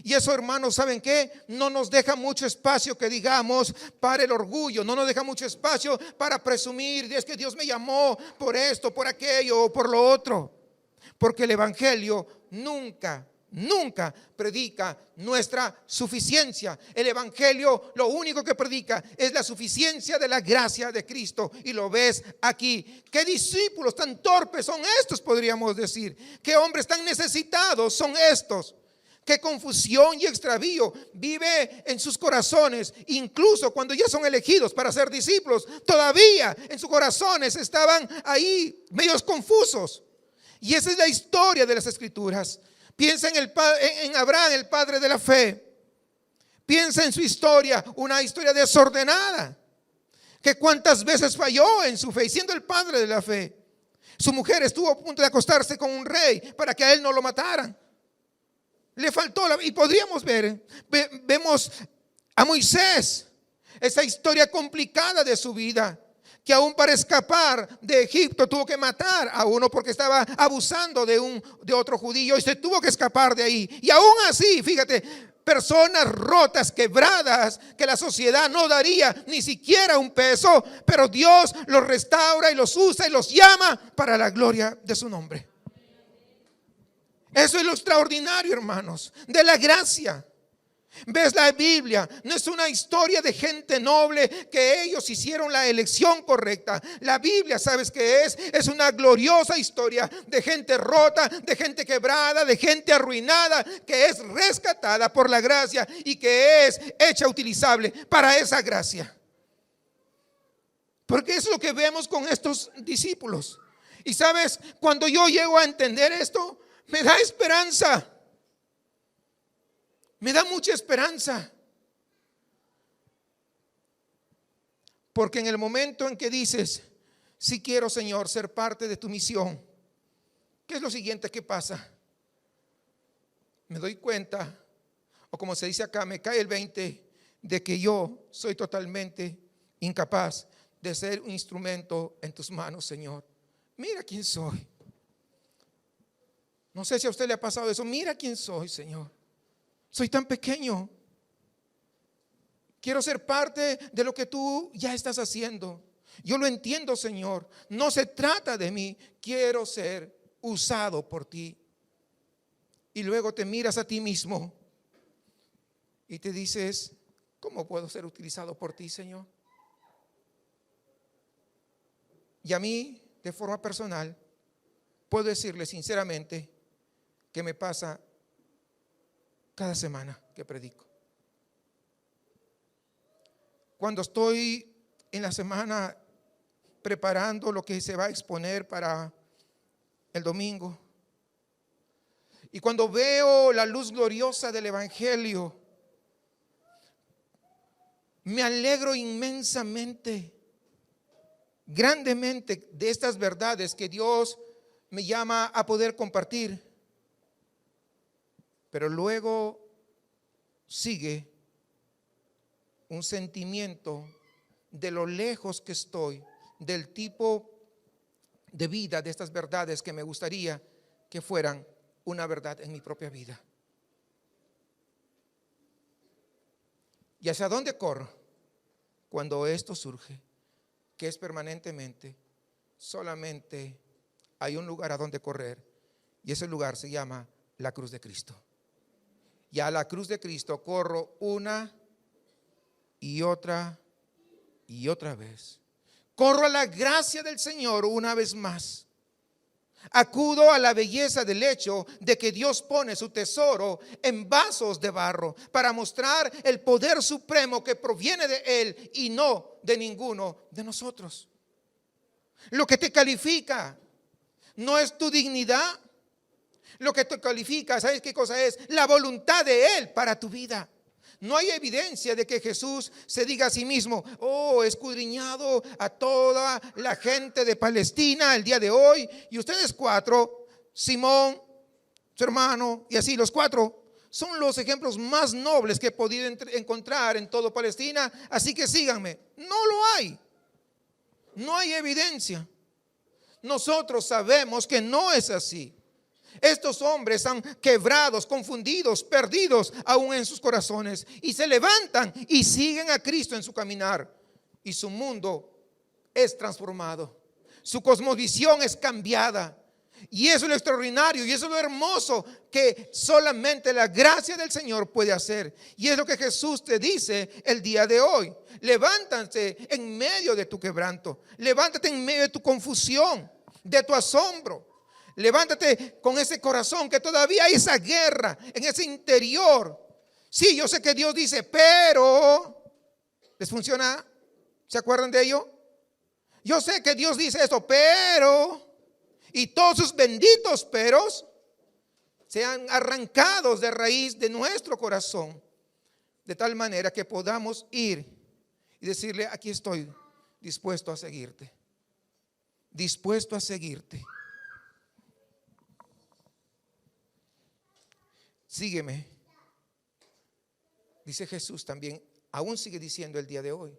Y eso, hermanos, ¿saben qué? No nos deja mucho espacio, que digamos, para el orgullo. No nos deja mucho espacio para presumir. Es que Dios me llamó por esto, por aquello o por lo otro. Porque el Evangelio nunca predica nuestra suficiencia. El Evangelio lo único que predica es la suficiencia de la gracia de Cristo. Y lo ves aquí. ¿Qué discípulos tan torpes son estos? Podríamos decir. ¿Qué hombres tan necesitados son estos? ¿Qué confusión y extravío vive en sus corazones? Incluso cuando ya son elegidos para ser discípulos, todavía en sus corazones estaban ahí medios confusos. Y esa es la historia de las Escrituras. Piensa en Abraham, el padre de la fe. Piensa en su historia, una historia desordenada, que cuántas veces falló en su fe, siendo el padre de la fe. Su mujer estuvo a punto de acostarse con un rey para que a él no lo mataran. Le faltó y podríamos vemos a Moisés, esa historia complicada de su vida, que aún para escapar de Egipto tuvo que matar a uno porque estaba abusando de otro judío y se tuvo que escapar de ahí. Y aún así, fíjate, personas rotas, quebradas, que la sociedad no daría ni siquiera un peso, pero Dios los restaura y los usa y los llama para la gloria de su nombre. Eso es lo extraordinario, hermanos, de la gracia. ¿Ves? La Biblia no es una historia de gente noble que ellos hicieron la elección correcta. La Biblia, ¿sabes qué es? Es una gloriosa historia de gente rota, de gente quebrada, de gente arruinada, que es rescatada por la gracia y que es hecha utilizable para esa gracia. Porque es lo que vemos con estos discípulos. Y sabes, cuando yo llego a entender esto, me da esperanza. Me da mucha esperanza. Porque en el momento en que dices, sí quiero, Señor, ser parte de tu misión, ¿qué es lo siguiente que pasa? Me doy cuenta, o como se dice acá, me cae el 20 de que yo soy totalmente incapaz de ser un instrumento en tus manos, Señor. Mira quién soy. No sé si a usted le ha pasado eso. Mira quién soy, Señor. Soy tan pequeño. Quiero ser parte de lo que tú ya estás haciendo. Yo lo entiendo, Señor. No se trata de mí. Quiero ser usado por ti. Y luego te miras a ti mismo y te dices, ¿cómo puedo ser utilizado por ti, Señor? Y a mí, de forma personal, puedo decirle sinceramente que me pasa cada semana que predico. Cuando estoy en la semana preparando lo que se va a exponer para el domingo, y cuando veo la luz gloriosa del Evangelio, me alegro inmensamente, grandemente, de estas verdades que Dios me llama a poder compartir. Pero luego sigue un sentimiento de lo lejos que estoy del tipo de vida de estas verdades que me gustaría que fueran una verdad en mi propia vida. ¿Y hacia dónde corro? Cuando esto surge, que es permanentemente, solamente hay un lugar a donde correr, y ese lugar se llama la cruz de Cristo. Y a la cruz de Cristo corro una y otra vez. Corro a la gracia del Señor una vez más. Acudo a la belleza del hecho de que Dios pone su tesoro en vasos de barro para mostrar el poder supremo que proviene de Él y no de ninguno de nosotros. Lo que te califica No es tu dignidad lo que te califica. ¿Sabes qué cosa es? La voluntad de Él para tu vida. No hay evidencia de que Jesús se diga a sí mismo: oh, he escudriñado a toda la gente de Palestina el día de hoy, y ustedes cuatro, Simón, su hermano, y así los cuatro, son los ejemplos más nobles que he podido encontrar en toda Palestina, así que síganme. No lo hay. No hay evidencia. Nosotros sabemos que no es así. Estos hombres están quebrados, confundidos, perdidos aún en sus corazones, y se levantan y siguen a Cristo en su caminar, y su mundo es transformado, su cosmovisión es cambiada, y eso es lo extraordinario, y eso es lo hermoso que solamente la gracia del Señor puede hacer. Y es lo que Jesús te dice el día de hoy: levántate en medio de tu quebranto, levántate en medio de tu confusión, de tu asombro. Levántate con ese corazón que todavía hay esa guerra en ese interior. Sí, yo sé que Dios dice, pero ¿les funciona? ¿Se acuerdan de ello? Yo sé que Dios dice esto, pero, y todos sus benditos peros sean arrancados de raíz de nuestro corazón, de tal manera que podamos ir y decirle: aquí estoy, dispuesto a seguirte, dispuesto a seguirte. Sígueme, dice Jesús también, aún sigue diciendo el día de hoy.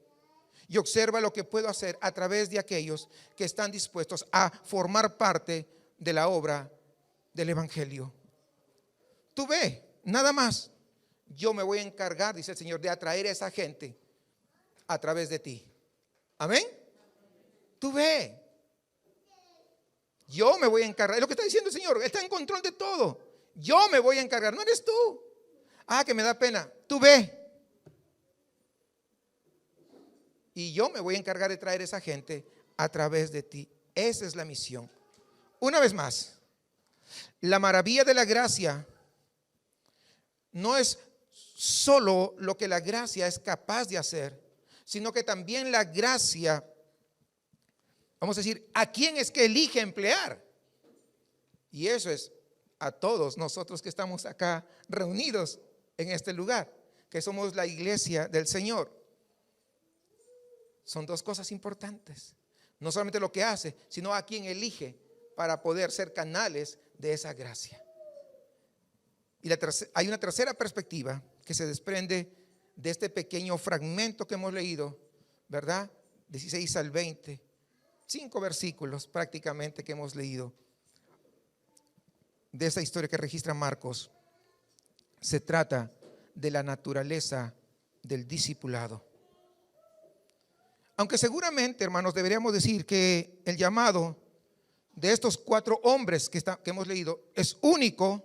Y observa lo que puedo hacer a través de aquellos que están dispuestos a formar parte de la obra del Evangelio. Tú ve, nada más. Yo me voy a encargar, dice el Señor, de atraer a esa gente a través de ti. Amén. Tú ve. Yo me voy a encargar. Es lo que está diciendo el Señor. Él está en control de todo. Yo me voy a encargar, no eres tú. Ah, que me da pena. Tú ve. Y yo me voy a encargar de traer a esa gente a través de ti. Esa es la misión. Una vez más, la maravilla de la gracia no es solo lo que la gracia es capaz de hacer, sino que también la gracia, vamos a decir, ¿a quién es que elige emplear? Y eso es a todos nosotros que estamos acá reunidos en este lugar, que somos la iglesia del Señor. Son dos cosas importantes: no solamente lo que hace, sino a quien elige para poder ser canales de esa gracia. Y hay una tercera perspectiva que se desprende de este pequeño fragmento que hemos leído, ¿verdad? 16 al 20, 5 versículos prácticamente que hemos leído de esta historia que registra Marcos. Se trata de la naturaleza del discipulado. Aunque seguramente, hermanos, deberíamos decir que el llamado de estos 4 hombres que hemos leído es único.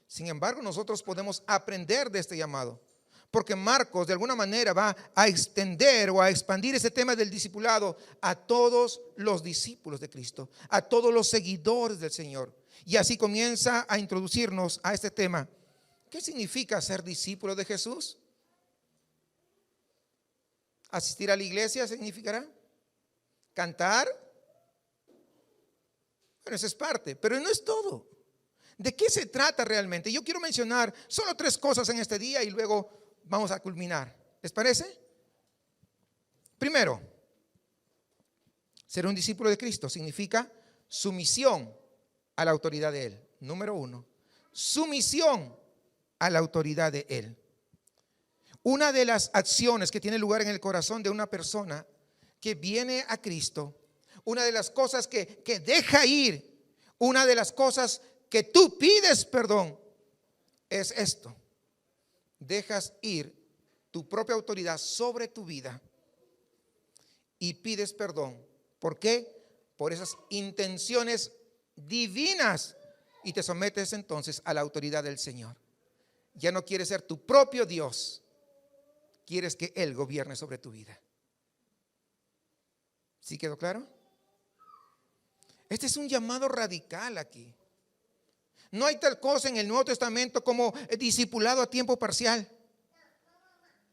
Sin embargo, nosotros podemos aprender de este llamado, porque Marcos de alguna manera va a extender o a expandir ese tema del discipulado a todos los discípulos de Cristo, a todos los seguidores del Señor. Y así comienza a introducirnos a este tema. ¿Qué significa ser discípulo de Jesús? ¿Asistir a la iglesia significará? ¿Cantar? Bueno, eso es parte, pero no es todo. ¿De qué se trata realmente? Yo quiero mencionar solo 3 cosas en este día y luego vamos a culminar. ¿Les parece? Primero, ser un discípulo de Cristo significa sumisión a la autoridad de Él. Número 1, sumisión a la autoridad de Él. Una de las acciones que tiene lugar en el corazón de una persona que viene a Cristo, una de las cosas que deja ir, una de las cosas que tú pides perdón, es esto: dejas ir tu propia autoridad sobre tu vida y pides perdón. ¿Por qué? Por esas intenciones divinas, y te sometes entonces a la autoridad del Señor. Ya no quieres ser tu propio Dios, quieres que Él gobierne sobre tu vida. ¿Sí quedó claro? Este es un llamado radical aquí. No hay tal cosa en el Nuevo Testamento como discipulado a tiempo parcial.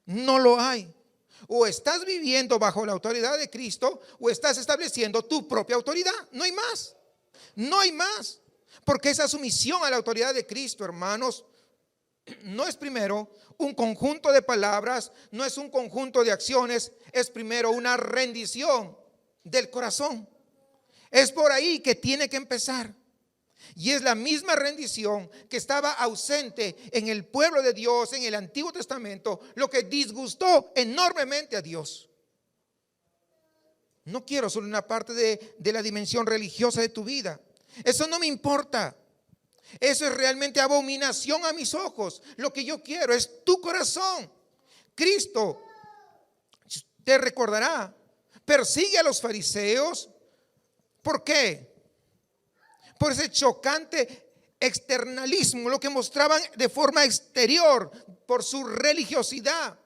No lo hay. O estás viviendo bajo la autoridad de Cristo o estás estableciendo tu propia autoridad. No hay más. No hay más. Porque esa sumisión a la autoridad de Cristo, hermanos, no es primero un conjunto de palabras, no es un conjunto de acciones, es primero una rendición del corazón. Es por ahí que tiene que empezar. Y es la misma rendición que estaba ausente en el pueblo de Dios en el Antiguo Testamento, lo que disgustó enormemente a Dios. No quiero solo una parte de la dimensión religiosa de tu vida. Eso no me importa. Eso es realmente abominación a mis ojos. Lo que yo quiero es tu corazón. Cristo, te recordará, persigue a los fariseos. ¿Por qué? Por ese chocante externalismo, lo que mostraban de forma exterior, por su religiosidad,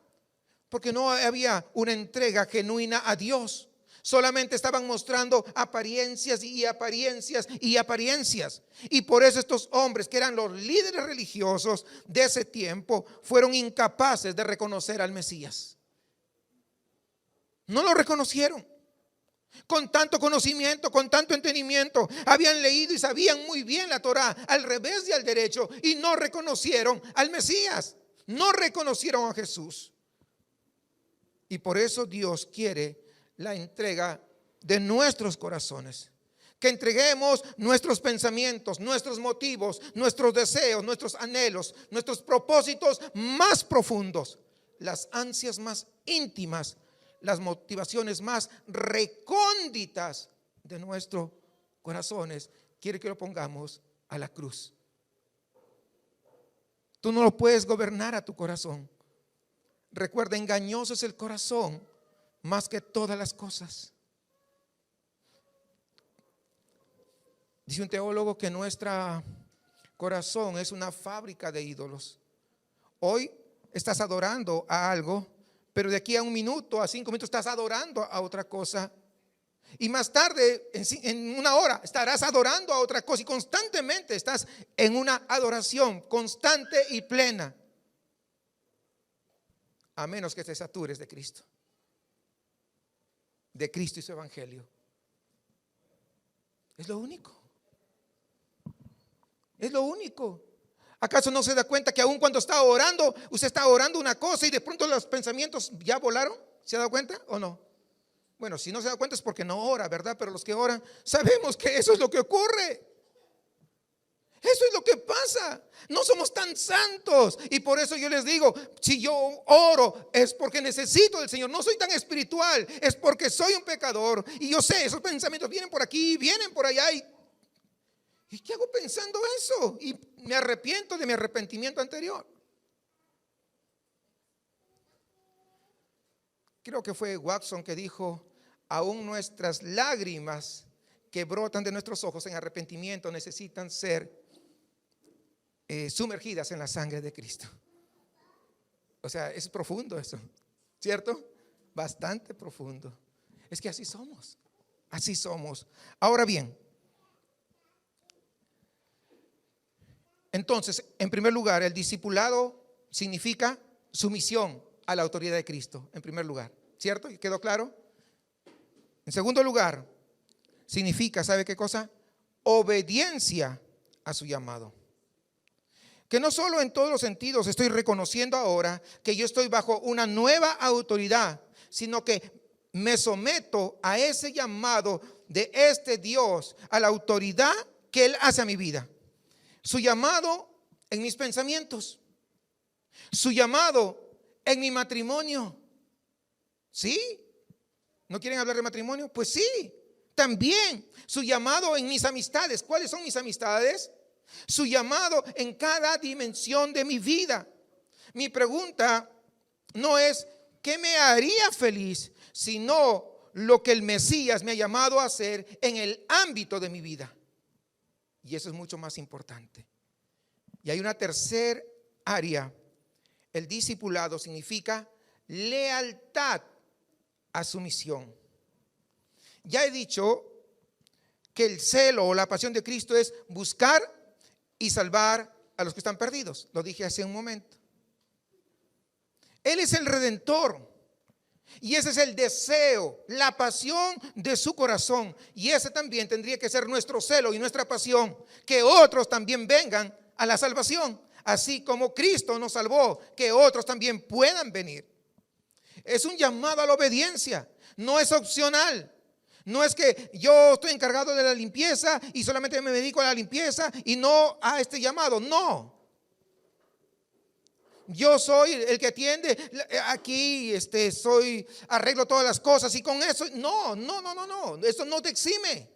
porque no había una entrega genuina a Dios. Solamente estaban mostrando apariencias y apariencias y apariencias. Y por eso estos hombres, que eran los líderes religiosos de ese tiempo, fueron incapaces de reconocer al Mesías. No lo reconocieron. Con tanto conocimiento, con tanto entendimiento, habían leído y sabían muy bien la Torá al revés y al derecho, y no reconocieron al Mesías, no reconocieron a Jesús. Y por eso Dios quiere la entrega de nuestros corazones, que entreguemos nuestros pensamientos, nuestros motivos, nuestros deseos, nuestros anhelos, nuestros propósitos más profundos, las ansias más íntimas, las motivaciones más recónditas de nuestros corazones. Quiere que lo pongamos a la cruz. Tú no lo puedes gobernar a tu corazón. Recuerda, engañoso es el corazón más que todas las cosas. Dice un teólogo que nuestro corazón es una fábrica de ídolos. Hoy estás adorando a algo, pero de aquí a 1 minuto, a 5 minutos estás adorando a otra cosa. Y más tarde, en 1 hora, estarás adorando a otra cosa. Y constantemente estás en una adoración constante y plena. A menos que te satures de Cristo y su evangelio. Es lo único. Es lo único. ¿Acaso no se da cuenta que aun cuando está orando, usted está orando una cosa y de pronto los pensamientos ya volaron? ¿Se ha dado cuenta o no? Bueno, si no se da cuenta es porque no ora, ¿verdad? Pero los que oran sabemos que eso es lo que ocurre. Eso es lo que pasa. No somos tan santos. Y por eso yo les digo, si yo oro es porque necesito del Señor. No soy tan espiritual, es porque soy un pecador. Y yo sé, esos pensamientos vienen por aquí, vienen por allá. ¿Y qué hago pensando eso? Y me arrepiento de mi arrepentimiento anterior. Creo que fue Watson que dijo: aún nuestras lágrimas que brotan de nuestros ojos en arrepentimiento necesitan ser sumergidas en la sangre de Cristo. O sea, es profundo eso, ¿cierto? Bastante profundo. Es que así somos. Así somos. Ahora bien, entonces, en primer lugar, el discipulado significa sumisión a la autoridad de Cristo, en primer lugar, ¿cierto? ¿Quedó claro? En segundo lugar, significa, ¿sabe qué cosa? Obediencia a su llamado. Que no solo en todos los sentidos estoy reconociendo ahora que yo estoy bajo una nueva autoridad, sino que me someto a ese llamado de este Dios, a la autoridad que Él hace a mi vida. Su llamado en mis pensamientos, su llamado en mi matrimonio. ¿Sí? ¿No quieren hablar de matrimonio? Pues sí, también su llamado en mis amistades. ¿Cuáles son mis amistades? Su llamado en cada dimensión de mi vida. Mi pregunta no es ¿qué me haría feliz?, sino lo que el Mesías me ha llamado a hacer en el ámbito de mi vida. Y eso es mucho más importante. Y hay una tercera área. El discipulado significa lealtad a su misión. Ya he dicho que el celo o la pasión de Cristo es buscar y salvar a los que están perdidos. Lo dije hace un momento. Él es el redentor. Y ese es el deseo, la pasión de su corazón. Y ese también tendría que ser nuestro celo y nuestra pasión, que otros también vengan a la salvación. Así como Cristo nos salvó, que otros también puedan venir. Es un llamado a la obediencia, no es opcional. No es que yo estoy encargado de la limpieza y solamente me dedico a la limpieza y no a este llamado. No. Yo soy el que atiende aquí, arreglo todas las cosas y con eso. No. Eso no te exime.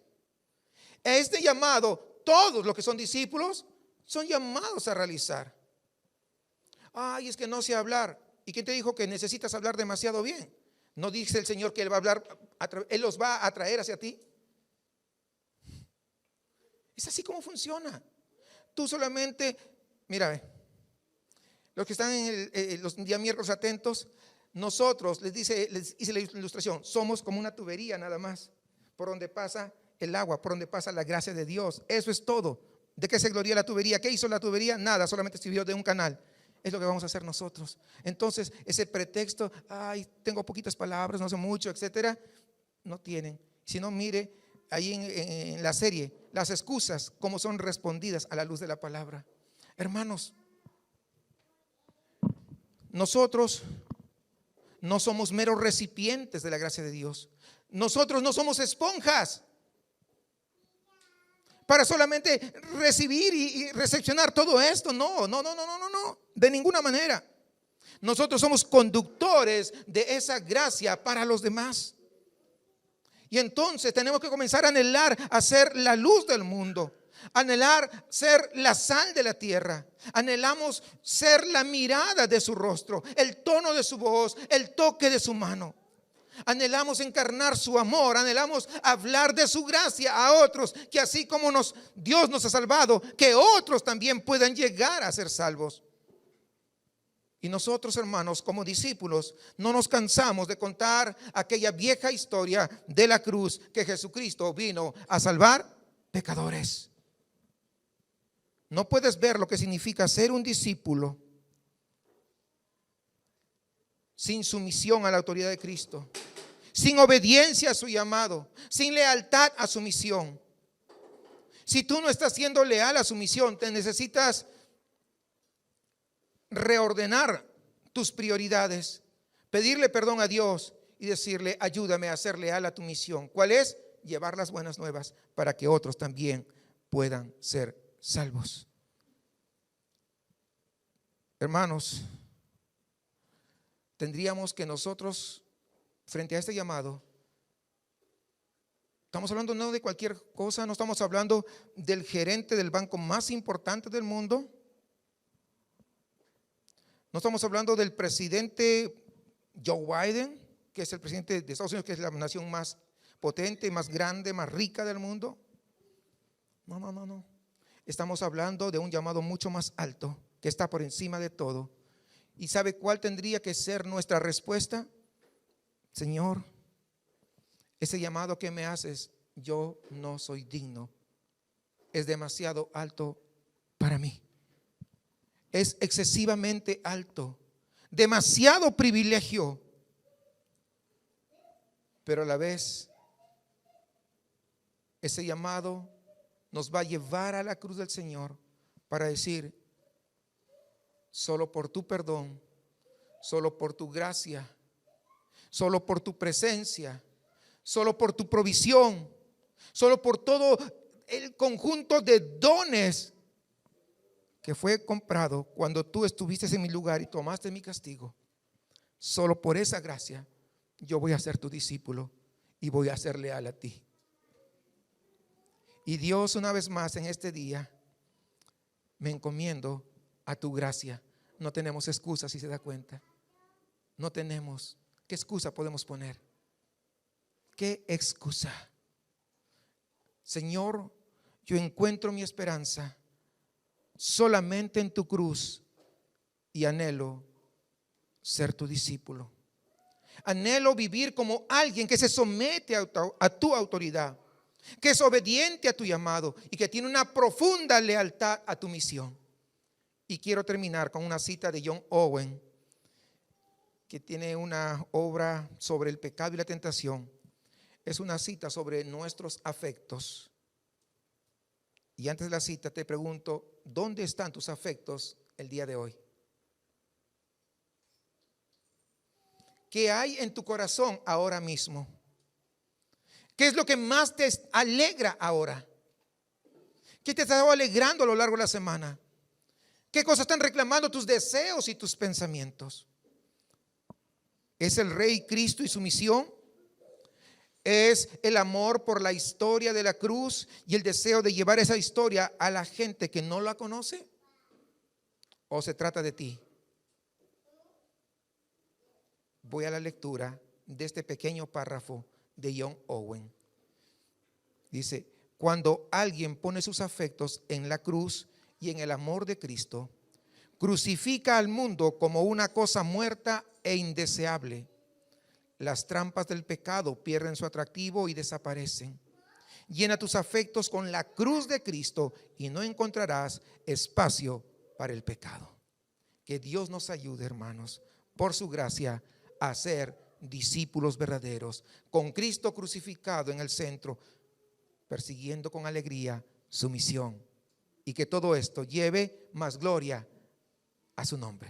Este llamado, todos los que son discípulos son llamados a realizar. Ay, es que no sé hablar. ¿Y quién te dijo que necesitas hablar demasiado bien? ¿No dice el Señor que Él va a hablar, Él los va a atraer hacia ti? Es así como funciona. Tú solamente, mira, los que están en los días miércoles atentos, nosotros, les hice la ilustración, somos como una tubería nada más, por donde pasa el agua, por donde pasa la gracia de Dios. Eso es todo. ¿De qué se gloría la tubería? ¿Qué hizo la tubería? Nada, solamente sirvió de un canal. Es lo que vamos a hacer nosotros. Entonces, ese pretexto, ay, tengo poquitas palabras, no sé mucho, etcétera, no tienen. Si no, mire ahí en la serie, las excusas, cómo son respondidas a la luz de la palabra. Hermanos, nosotros no somos meros recipientes de la gracia de Dios. Nosotros no somos esponjas para solamente recibir y recepcionar todo esto. No, de ninguna manera. Nosotros somos conductores de esa gracia para los demás. Y entonces tenemos que comenzar a anhelar a ser la luz del mundo, anhelar ser la sal de la tierra. Anhelamos ser la mirada de su rostro, el tono de su voz, el toque de su mano. Anhelamos encarnar su amor, anhelamos hablar de su gracia a otros, que así como Dios nos ha salvado, que otros también puedan llegar a ser salvos. Y nosotros, hermanos, como discípulos, no nos cansamos de contar aquella vieja historia de la cruz, que Jesucristo vino a salvar pecadores. No puedes ver lo que significa ser un discípulo sin sumisión a la autoridad de Cristo, sin obediencia a su llamado, sin lealtad a su misión. Si tú no estás siendo leal a su misión, te necesitas reordenar tus prioridades, pedirle perdón a Dios y decirle: ayúdame a ser leal a tu misión. ¿Cuál es? Llevar las buenas nuevas para que otros también puedan ser salvos. Hermanos, tendríamos que nosotros, frente a este llamado, estamos hablando no de cualquier cosa, no estamos hablando del gerente del banco más importante del mundo, no estamos hablando del presidente Joe Biden, que es el presidente de Estados Unidos, que es la nación más potente, más grande, más rica del mundo. No. Estamos hablando de un llamado mucho más alto, que está por encima de todo. ¿Y sabe cuál tendría que ser nuestra respuesta? Señor, ese llamado que me haces, yo no soy digno. Es demasiado alto para mí. Es excesivamente alto, demasiado privilegio, pero a la vez ese llamado nos va a llevar a la cruz del Señor para decir: solo por tu perdón, solo por tu gracia, solo por tu presencia, solo por tu provisión, solo por todo el conjunto de dones que fue comprado cuando tú estuviste en mi lugar y tomaste mi castigo. Solo por esa gracia yo voy a ser tu discípulo y voy a ser leal a ti. Y Dios, una vez más en este día, me encomiendo a tu gracia. No tenemos excusas, si se da cuenta. No tenemos. ¿Qué excusa podemos poner? ¿Qué excusa? Señor, yo encuentro mi esperanza solamente en tu cruz y anhelo ser tu discípulo. Anhelo vivir como alguien que se somete a tu autoridad, que es obediente a tu llamado y que tiene una profunda lealtad a tu misión. Y quiero terminar con una cita de John Owen, que tiene una obra sobre el pecado y la tentación. Es una cita sobre nuestros afectos. Y antes de la cita te pregunto, ¿dónde están tus afectos el día de hoy? ¿Qué hay en tu corazón ahora mismo? ¿Qué es lo que más te alegra ahora? ¿Qué te ha estado alegrando a lo largo de la semana? ¿Qué cosas están reclamando tus deseos y tus pensamientos? ¿Es el Rey Cristo y su misión? ¿Es el amor por la historia de la cruz y el deseo de llevar esa historia a la gente que no la conoce? ¿O se trata de ti? Voy a la lectura de este pequeño párrafo de John Owen. Dice: cuando alguien pone sus afectos en la cruz y en el amor de Cristo, crucifica al mundo como una cosa muerta e indeseable. Las trampas del pecado pierden su atractivo y desaparecen. Llena tus afectos con la cruz de Cristo y no encontrarás espacio para el pecado. Que Dios nos ayude, hermanos, por su gracia, a ser discípulos verdaderos, con Cristo crucificado en el centro, persiguiendo con alegría su misión, y que todo esto lleve más gloria a su nombre.